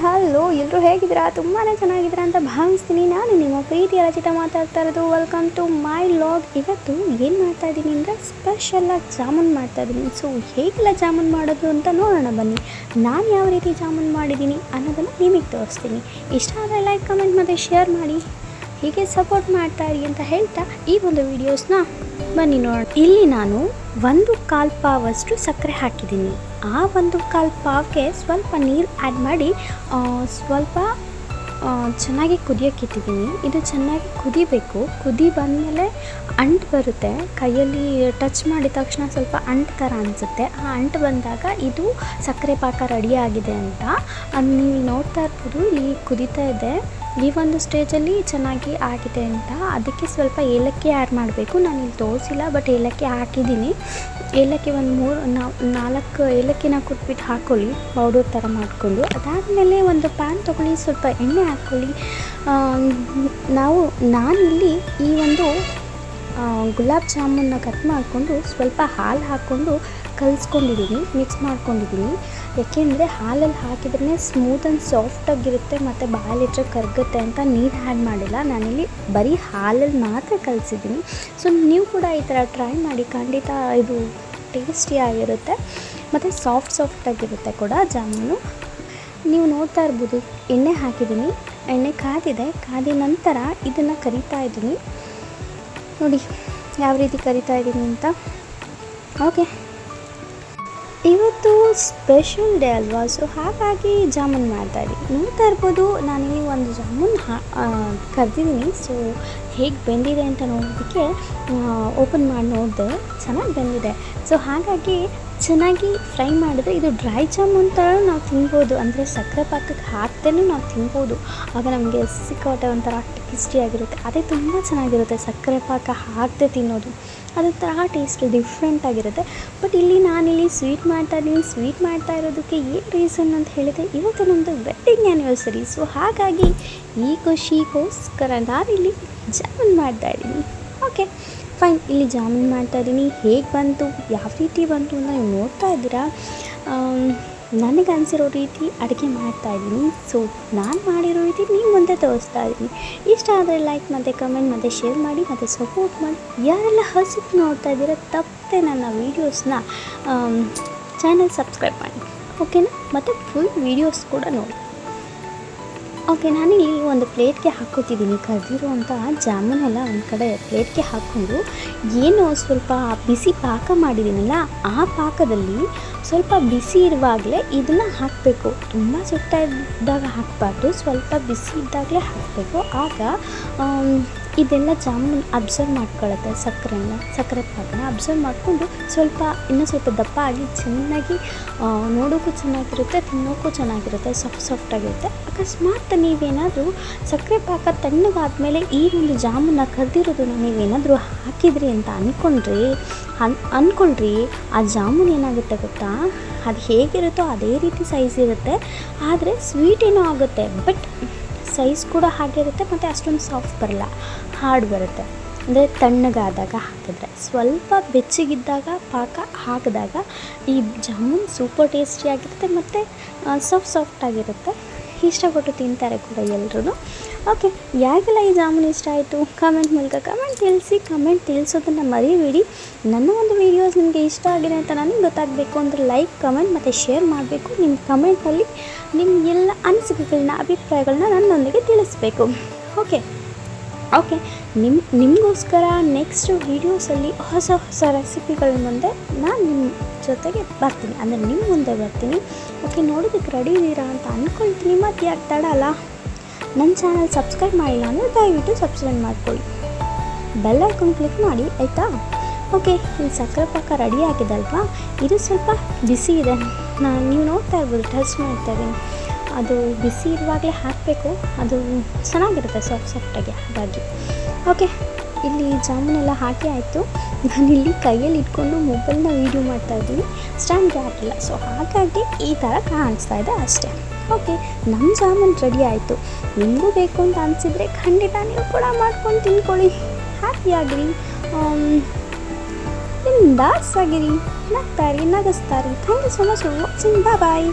Hello ಎಲ್ಲರೂ ಹೇಗಿದ್ದೀರಾ? ತುಂಬಾ ಚೆನ್ನಾಗಿದ್ದೀರಾ ಅಂತ ಭಾವಿಸ್ತೀನಿ. ನಾನು ನಿಮ್ಮ ಪ್ರೀತಿಯ ರಚಿತ ಮಾತಾಡ್ತಾ ಇರೋದು. Welcome to my vlog. ಇವತ್ತು ಏನು ಮಾಡ್ತಾಯಿದ್ದೀನಿ ಅಂದರೆ ಸ್ಪೆಷಲಾಗಿ ಜಾಮೂನ್ ಮಾಡ್ತಾಯಿದ್ದೀನಿ. ಸೊ ಹೇಗೆಲ್ಲ ಜಾಮೂನ್ ಮಾಡೋದು ಅಂತ ನೋಡೋಣ ಬನ್ನಿ. ನಾನು ಯಾವ ರೀತಿ ಜಾಮೂನ್ ಮಾಡಿದ್ದೀನಿ ಅನ್ನೋದನ್ನು ನಿಮಗೆ ತೋರಿಸ್ತೀನಿ. ಇಷ್ಟ ಆದರೆ ಲೈಕ್, ಕಮೆಂಟ್ ಮತ್ತು ಶೇರ್ ಮಾಡಿ, ಹೀಗೆ ಸಪೋರ್ಟ್ ಮಾಡ್ತಾಯಿರಿ ಅಂತ ಹೇಳ್ತಾ ಈ ಒಂದು ವಿಡಿಯೋಸ್ನ ಬನ್ನಿ ನೋಡೋಣ. ಇಲ್ಲಿ ನಾನು 1/4 ಪಾವಷ್ಟು ಸಕ್ಕರೆ ಹಾಕಿದ್ದೀನಿ. ಆ 1/4 ಪಾವ್ಗೆ ಸ್ವಲ್ಪ ನೀರು ಆ್ಯಡ್ ಮಾಡಿ ಸ್ವಲ್ಪ ಚೆನ್ನಾಗಿ ಕುದಿಯೋಕ್ಕಿಟ್ಟಿದ್ದೀನಿ. ಇದು ಚೆನ್ನಾಗಿ ಕುದಿಬೇಕು. ಕುದಿ ಬಂದಮೇಲೆ ಅಂಟು ಬರುತ್ತೆ, ಕೈಯಲ್ಲಿ ಟಚ್ ಮಾಡಿದ ತಕ್ಷಣ ಸ್ವಲ್ಪ ಅಂಟು ಥರ ಅನಿಸುತ್ತೆ. ಆ ಅಂಟು ಬಂದಾಗ ಇದು ಸಕ್ಕರೆ ಪಾಕ ರೆಡಿಯಾಗಿದೆ ಅಂತ ನೀವು ನೋಡ್ತಾ ಇರ್ಬೋದು. ಇಲ್ಲಿ ಕುದೀತಾ ಇದೆ. ಈ ಒಂದು ಸ್ಟೇಜಲ್ಲಿ ಚೆನ್ನಾಗಿ ಆಗಿದೆ ಅಂತ ಅದಕ್ಕೆ ಸ್ವಲ್ಪ ಏಲಕ್ಕಿ ಆ್ಯಡ್ ಮಾಡಬೇಕು. ನಾನು ಇಲ್ಲಿ ತೋರಿಸಿಲ್ಲ, ಬಟ್ ಏಲಕ್ಕಿ ಹಾಕಿದ್ದೀನಿ. ಏಲಕ್ಕಿ ಒಂದು 3-4 ಏಲಕ್ಕಿನ ಕುಟ್ಬಿಟ್ಟು ಹಾಕ್ಕೊಳ್ಳಿ, ಪೌಡರ್ ಥರ ಮಾಡಿಕೊಂಡು. ಅದಾದಮೇಲೆ ಒಂದು ಪ್ಯಾನ್ ತೊಗೊಳ್ಳಿ, ಸ್ವಲ್ಪ ಎಣ್ಣೆ ಹಾಕ್ಕೊಳ್ಳಿ. ನಾನಿಲ್ಲಿ ಈ ಒಂದು ಗುಲಾಬ್ ಜಾಮೂನ್ನ ಕಟ್ ಮಾಡಿಕೊಂಡು ಸ್ವಲ್ಪ ಹಾಲು ಹಾಕ್ಕೊಂಡು ಕಲಿಸ್ಕೊಂಡಿದ್ದೀನಿ, ಮಿಕ್ಸ್ ಮಾಡ್ಕೊಂಡಿದ್ದೀನಿ. ಯಾಕೆಂದರೆ ಹಾಲಲ್ಲಿ ಹಾಕಿದ್ರೇ ಸ್ಮೂತ್ ಆ್ಯಂಡ್ ಸಾಫ್ಟಾಗಿರುತ್ತೆ ಮತ್ತು ಬಾಯಲ್ಲಿಟ್ಟರೆ ಕರಗುತ್ತೆ ಅಂತ ನೀರು ಆ್ಯಡ್ ಮಾಡಿಲ್ಲ. ನಾನಿಲ್ಲಿ ಬರೀ ಹಾಲಲ್ಲಿ ಮಾತ್ರ ಕಲಿಸಿದ್ದೀನಿ. ಸೊ ನೀವು ಕೂಡ ಈ ಥರ ಟ್ರೈ ಮಾಡಿ, ಖಂಡಿತ ಇದು ಟೇಸ್ಟಿಯಾಗಿರುತ್ತೆ ಮತ್ತು ಸಾಫ್ಟಾಗಿರುತ್ತೆ ಕೂಡ ಜಾಮೂನು. ನೀವು ನೋಡ್ತಾ ಇರ್ಬೋದು, ಎಣ್ಣೆ ಹಾಕಿದ್ದೀನಿ, ಎಣ್ಣೆ ಕಾದಿದೆ. ಕಾದ ನಂತರ ಇದನ್ನು ಕರಿತಾ ಇದ್ದೀನಿ. ನೋಡಿ ಯಾವ ರೀತಿ ಕರಿತಾ ಇದ್ದೀನಿ ಅಂತ. ಓಕೆ, ಇವತ್ತು ಸ್ಪೆಷಲ್ ಡೇ ಅಲ್ವಾ, ಸೊ ಹಾಗಾಗಿ ಜಾಮೂನ್ ಮಾಡ್ತಾಯಿದ್ದೀನಿ. ನೋಡ್ತಾ ಇರ್ಬೋದು, ನಾನಿಲ್ಲಿ ಒಂದು ಜಾಮೂನ್ ಕರೆದಿದ್ದೀನಿ. ಸೊ ಹೇಗೆ ಬೆಂದಿದೆ ಅಂತ ನೋಡೋದಕ್ಕೆ ಓಪನ್ ಮಾಡಿ ನೋಡಿದೆ, ಚೆನ್ನಾಗಿ ಬೆಂದಿದೆ. ಸೊ ಹಾಗಾಗಿ ಚೆನ್ನಾಗಿ ಫ್ರೈ ಮಾಡಿದ್ರೆ ಇದು ಡ್ರೈ ಜಾಮೂನ್ ಥರ ನಾವು ತಿನ್ಬೋದು. ಅಂದರೆ ಸಕ್ಕರೆ ಪಾಕಕ್ಕೆ ಹಾಕ್ತೇನೆ ನಾವು ತಿನ್ಬೋದು. ಆಗ ನಮಗೆ ಸಿಕ್ಕಾಪಟ್ಟೆ ಒಂಥರ ಟೇಸ್ಟಿಯಾಗಿರುತ್ತೆ. ಅದೇ ತುಂಬ ಚೆನ್ನಾಗಿರುತ್ತೆ ಸಕ್ಕರೆ ಪಾಕ ಹಾಕದೆ ತಿನ್ನೋದು. ಅದೊಂಥರ ಟೇಸ್ಟ್ ಡಿಫ್ರೆಂಟಾಗಿರುತ್ತೆ. ಬಟ್ ಇಲ್ಲಿ ನಾನಿಲ್ಲಿ ಸ್ವೀಟ್ ಮಾಡ್ತಾಯಿದ್ದೀನಿ. ಸ್ವೀಟ್ ಮಾಡ್ತಾ ಇರೋದಕ್ಕೆ ಏನು ರೀಸನ್ ಅಂತ ಹೇಳಿದರೆ, ಇವತ್ತು ನಮ್ಮದು ವೆಡ್ಡಿಂಗ್ ಆ್ಯನಿವರ್ಸರಿ. ಸೊ ಹಾಗಾಗಿ ಈ ಖುಷಿಗೋಸ್ಕರ ನಾನಿಲ್ಲಿ ಜಾಮೂನ್ ಮಾಡ್ತಾಯಿದ್ದೀನಿ. ಓಕೆ ಫೈನ್, ಇಲ್ಲಿ ಜಾಮೂನ್ ಮಾಡ್ತಾಯಿದ್ದೀನಿ. ಹೇಗೆ ಬಂತು, ಯಾವ ರೀತಿ ಬಂತು ಅಂತ ನೀವು ನೋಡ್ತಾ ಇದ್ದೀರಾ. ನನಗೆ ಅನಿಸಿರೋ ರೀತಿ ಅಡುಗೆ ಮಾಡ್ತಾಯಿದ್ದೀನಿ. ಸೊ ನಾನು ಮಾಡಿರೋ ರೀತಿ ನೀವು ಮುಂದೆ ತೋರಿಸ್ತಾ ಇದ್ದೀನಿ. ಇಷ್ಟ ಆದರೆ ಲೈಕ್ ಮತ್ತು ಕಮೆಂಟ್ ಮತ್ತು ಶೇರ್ ಮಾಡಿ ಮತ್ತು ಸಪೋರ್ಟ್ ಮಾಡಿ. ಯಾರೆಲ್ಲ ಹೊಸದು ನೋಡ್ತಾ ಇದ್ದೀರಾ ತಪ್ಪದೆ ನನ್ನ ವೀಡಿಯೋಸ್ನ ಚಾನಲ್ ಸಬ್ಸ್ಕ್ರೈಬ್ ಮಾಡಿ, ಓಕೆನಾ? ಮತ್ತು ಫುಲ್ ವೀಡಿಯೋಸ್ ಕೂಡ ನೋಡಿ. ಓಕೆ, ನಾನಿಲ್ಲಿ ಒಂದು ಪ್ಲೇಟ್ಗೆ ಹಾಕ್ಕೋತಿದ್ದೀನಿ ಕರೆದಿರುವಂಥ ಜಾಮೂನೆಲ್ಲ ಒಂದು ಕಡೆ ಪ್ಲೇಟ್ಗೆ ಹಾಕ್ಕೊಂಡು, ಏನು ಸ್ವಲ್ಪ ಬಿಸಿ ಪಾಕ ಮಾಡಿದ್ದೀನಲ್ಲ, ಆ ಪಾಕದಲ್ಲಿ ಸ್ವಲ್ಪ ಬಿಸಿ ಇರುವಾಗಲೇ ಇದನ್ನು ಹಾಕಬೇಕು. ತುಂಬ ಸುಟ್ಟ ಇದ್ದಾಗ ಹಾಕಬಾರ್ದು, ಸ್ವಲ್ಪ ಬಿಸಿ ಇದ್ದಾಗಲೇ ಹಾಕಬೇಕು. ಆಗ ಇದೆಲ್ಲ ಜಾಮೂನ್ ಅಬ್ಸರ್ವ್ ಮಾಡ್ಕೊಳ್ಳುತ್ತೆ. ಸಕ್ಕರೆ ಪಾಕನ ಅಬ್ಸರ್ವ್ ಮಾಡಿಕೊಂಡು ಇನ್ನೂ ಸ್ವಲ್ಪ ದಪ್ಪ ಆಗಿ ಚೆನ್ನಾಗಿ ನೋಡೋಕ್ಕೂ ಚೆನ್ನಾಗಿರುತ್ತೆ, ತಿನ್ನೋಕ್ಕೂ ಚೆನ್ನಾಗಿರುತ್ತೆ, ಸಾಫ್ಟಾಗಿರುತ್ತೆ. ಅಕಸ್ಮಾತ್ ನೀವೇನಾದರೂ ಸಕ್ಕರೆ ಪಾಕ ತಣ್ಣಗಾದ್ಮೇಲೆ ಈ ಒಂದು ಜಾಮೂನ ಕರೆದಿರೋದನ್ನ ನೀವೇನಾದರೂ ಹಾಕಿದ್ರಿ ಅಂತ ಅಂದ್ಕೊಳ್ರಿ, ಆ ಜಾಮೂನ್ ಏನಾಗುತ್ತೆ ಗೊತ್ತಾ, ಅದು ಹೇಗಿರುತ್ತೋ ಅದೇ ರೀತಿ ಸೈಜ್ ಇರುತ್ತೆ. ಆದರೆ ಸ್ವೀಟ್ ಏನೋ ಆಗುತ್ತೆ, ಬಟ್ ಸೈಜ್ ಕೂಡ ಹಾಗೆ ಇರುತ್ತೆ ಮತ್ತು ಅಷ್ಟೊಂದು ಸಾಫ್ಟ್ ಬರಲ್ಲ, ಹಾರ್ಡ್ ಬರುತ್ತೆ. ಅಂದರೆ ತಣ್ಣಗಾದಾಗ ಹಾಕಿದ್ರೆ, ಸ್ವಲ್ಪ ಬೆಚ್ಚಗಿದ್ದಾಗ ಪಾಕ ಹಾಕಿದಾಗ ಈ ಜಾಮೂನ್ ಸೂಪರ್ ಟೇಸ್ಟಿಯಾಗಿರುತ್ತೆ ಮತ್ತು ಸಾಫ್ಟಾಗಿರುತ್ತೆ. ಇಷ್ಟಪಟ್ಟು ತಿಂತಾರೆ ಕೂಡ ಎಲ್ಲರೂ. ಓಕೆ, ಯಾರಿಗೆಲ್ಲ ಈ ಜಾಮೂನ್ ಇಷ್ಟ ಆಯಿತು ಕಮೆಂಟ್ ಮೂಲಕ ಕಮೆಂಟ್ ತಿಳಿಸೋದನ್ನು ಮರಿಬೇಡಿ. ನನ್ನ ಒಂದು ವೀಡಿಯೋಸ್ ನಿಮಗೆ ಇಷ್ಟ ಆಗಿದೆ ಅಂತ ನನಗೆ ಗೊತ್ತಾಗಬೇಕು ಅಂದರೆ ಲೈಕ್, ಕಮೆಂಟ್ ಮತ್ತು ಶೇರ್ ಮಾಡಬೇಕು. ನಿಮ್ಮ ಕಮೆಂಟಲ್ಲಿ ನಿಮ್ಮ ಎಲ್ಲ ಅನಿಸಿಕೆಗಳನ್ನ, ಅಭಿಪ್ರಾಯಗಳನ್ನ ನನ್ನೊಂದಿಗೆ ತಿಳಿಸ್ಬೇಕು. ಓಕೆ, ನಿಮಗೋಸ್ಕರ ನೆಕ್ಸ್ಟ್ ವೀಡಿಯೋಸಲ್ಲಿ ಹೊಸ ರೆಸಿಪಿಗಳ ಮುಂದೆ ನಾನು ನಿಮ್ಮ ಜೊತೆಗೆ ಬರ್ತೀನಿ, ಅಂದರೆ ನಿಮ್ಮ ಮುಂದೆ ಬರ್ತೀನಿ. ಓಕೆ, ನೋಡೋದಕ್ಕೆ ರೆಡಿ ಇದ್ದೀರಾ ಅಂತ ಅಂದ್ಕೊಳ್ತೀನಿ. ಮತ್ತು ಯಾಕೆ ತಡ ಅಲ್ಲ, ನನ್ನ ಚಾನಲ್ ಸಬ್ಸ್ಕ್ರೈಬ್ ಮಾಡಿಲ್ಲ ಅಂದರೆ ದಯವಿಟ್ಟು ಸಬ್ಸ್ಕ್ರೈಬ್ ಮಾಡ್ಕೊಳ್ಳಿ, ಬೆಲ್ ಐಕಾನ್ ಕ್ಲಿಕ್ ಮಾಡಿ, ಆಯಿತಾ? ಓಕೆ, ಇಲ್ಲಿ ಸಕ್ಕರೆ ಪಾಕ ರೆಡಿ ಆಗಿದಲ್ವಾ, ಇದು ಸ್ವಲ್ಪ ಬಿಸಿ ಇದೆ. ನೀವು ನೋಡ್ತಾ ಇರ್ಬೋದು, ಟಚ್ ಮಾಡ್ತಾ ಇದ್ದೀನಿ. ಅದು ಬಿಸಿ ಇರುವಾಗಲೇ ಹಾಕಬೇಕು, ಅದು ಚೆನ್ನಾಗಿರುತ್ತೆ ಸಾಫ್ಟಾಗಿ. ಹಾಗಾಗಿ ಓಕೆ, ಇಲ್ಲಿ ಜಾಮೂನೆಲ್ಲ ಹಾಕಿ ಆಯಿತು. ನಾನಿಲ್ಲಿ ಕೈಯಲ್ಲಿ ಇಟ್ಕೊಂಡು ಮೊಬೈಲ್ನ ವೀಡಿಯೋ ಮಾಡ್ತಾಯಿದ್ದೀನಿ, ಸ್ಟ್ಯಾಂಡ್ಗೆ ಹಾಕಿಲ್ಲ. ಸೊ ಹಾಗಾಗಿ ಈ ಥರ ಕಾಣಿಸ್ತಾ ಇದೆ ಅಷ್ಟೇ. ಓಕೆ, ನಮ್ಮ ಜಾಮೂನ್ ರೆಡಿ ಆಯಿತು. ನಿಮಗೂ ಬೇಕು ಅಂತ ಅನಿಸಿದರೆ ಖಂಡಿತ ನೀವು ಕೂಡ ಮಾಡ್ಕೊಂಡು ತಿನ್ಕೊಳ್ಳಿ. ಹ್ಯಾಪಿಯಾಗಿರಿ, ಬಿಂದಾಸ್ ಆಗಿರಿ, ನಗ್ತಾರಿ, ನಗಿಸ್ತಾರಿ. Thank you so much for watching. Bye.